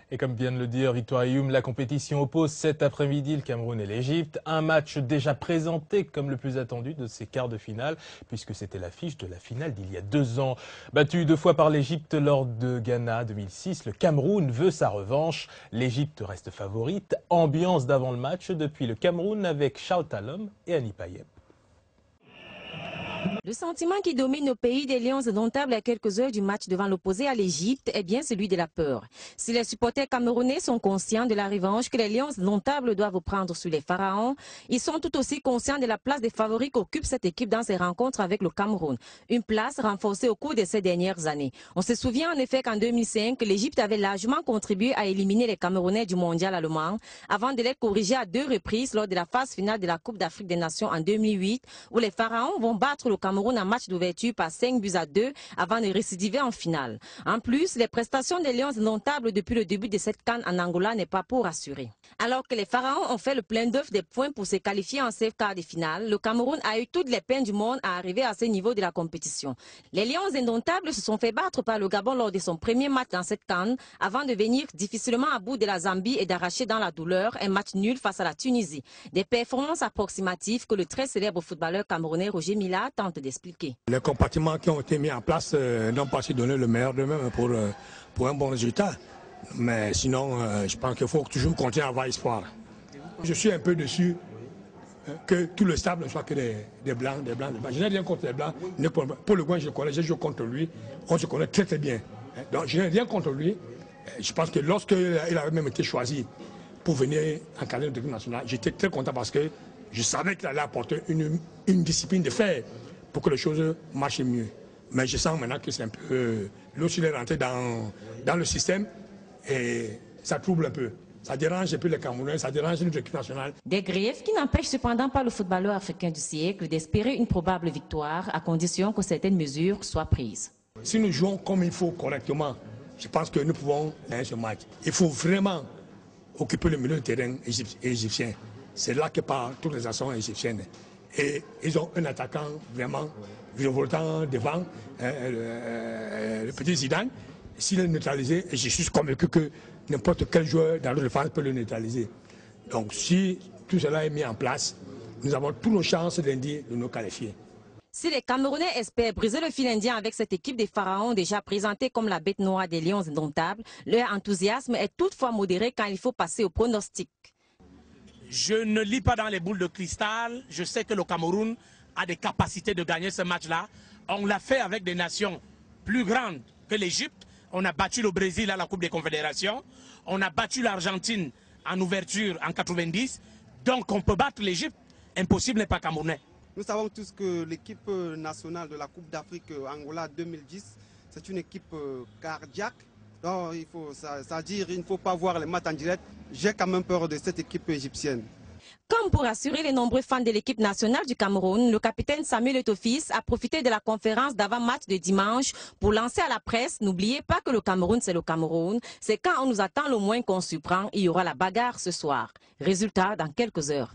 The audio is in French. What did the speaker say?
Et comme vient de le dire Victoire Ayoum, la compétition oppose cet après-midi le Cameroun et l'Égypte. Un match déjà présenté comme le plus attendu de ces quarts de finale, puisque c'était l'affiche de la finale d'il y a 2 ans. Battu 2 fois par l'Égypte lors de Ghana 2006, le Cameroun veut sa revanche. L'Égypte reste favorite. Ambiance d'avant le match depuis le Cameroun avec Charles Talom et Annie Payet. Le sentiment qui domine au pays des Lions indomptables à quelques heures du match devant l'opposé à l'Égypte est bien celui de la peur. Si les supporters camerounais sont conscients de la revanche que les Lions indomptables doivent prendre sur les Pharaons, ils sont tout aussi conscients de la place des favoris qu'occupe cette équipe dans ses rencontres avec le Cameroun. Une place renforcée au cours de ces dernières années. On se souvient en effet qu'en 2005, l'Égypte avait largement contribué à éliminer les Camerounais du mondial allemand avant de les corriger à 2 reprises lors de la phase finale de la Coupe d'Afrique des Nations en 2008 où les Pharaons vont battre le Cameroun en match d'ouverture par 5-2 avant de récidiver en finale. En plus, les prestations des Lions indomptables depuis le début de cette CAN en Angola n'est pas pour rassurer. Alors que les Pharaons ont fait le plein d'œuf des points pour se qualifier en safe quart de finale, le Cameroun a eu toutes les peines du monde à arriver à ce niveau de la compétition. Les Lions indomptables se sont fait battre par le Gabon lors de son premier match dans cette CAN avant de venir difficilement à bout de la Zambie et d'arracher dans la douleur un match nul face à la Tunisie. Des performances approximatives que le très célèbre footballeur camerounais Roger Mila tente d'expliquer. Les compartiments qui ont été mis en place n'ont pas su donner le meilleur d'eux-mêmes pour un bon résultat. Mais sinon, je pense qu'il faut toujours continuer à avoir espoir. Je suis un peu déçu que tout le staff ne soit que des blancs, des blancs. Je n'ai rien contre les blancs. Pour le Gouin, je le connais, je joue contre lui. On se connaît très très bien. Donc je n'ai rien contre lui. Je pense que lorsqu'il avait même été choisi pour venir encadrer notre équipe nationale, j'étais très content parce que je savais qu'il allait apporter une discipline de fer pour que les choses marchent mieux. Mais je sens maintenant que c'est un peu... Lorsqu'il est rentré dans le système, et ça trouble un peu. Ça dérange un peu les Camerounais, ça dérange notre équipe nationale. Des griefs qui n'empêchent cependant pas le footballeur africain du siècle d'espérer une probable victoire à condition que certaines mesures soient prises. Si nous jouons comme il faut correctement, je pense que nous pouvons gagner ce match. Il faut vraiment occuper le milieu de terrain égyptien. C'est là que partent toutes les actions égyptiennes. Et ils ont un attaquant vraiment virevoltant devant, le petit Zidane. S'il est neutralisé, et je suis convaincu que n'importe quel joueur dans le défense peut le neutraliser. Donc si tout cela est mis en place, nous avons toutes nos chances lundi de nous qualifier. Si les Camerounais espèrent briser le fil indien avec cette équipe des Pharaons déjà présentée comme la bête noire des Lions indomptables, leur enthousiasme est toutefois modéré quand il faut passer au pronostic. Je ne lis pas dans les boules de cristal. Je sais que le Cameroun a des capacités de gagner ce match-là. On l'a fait avec des nations plus grandes que l'Égypte. On a battu le Brésil à la Coupe des Confédérations. On a battu l'Argentine en ouverture en 90. Donc on peut battre l'Égypte. Impossible n'est pas camerounais. Nous savons tous que l'équipe nationale de la Coupe d'Afrique Angola 2010, c'est une équipe cardiaque. Donc c'est-à-dire il ne faut pas voir les matchs en direct. J'ai quand même peur de cette équipe égyptienne. Comme pour rassurer les nombreux fans de l'équipe nationale du Cameroun, le capitaine Samuel Eto'o a profité de la conférence d'avant-match de dimanche pour lancer à la presse: n'oubliez pas que le Cameroun, c'est le Cameroun. C'est quand on nous attend le moins qu'on surprend. Il y aura la bagarre ce soir. Résultat dans quelques heures.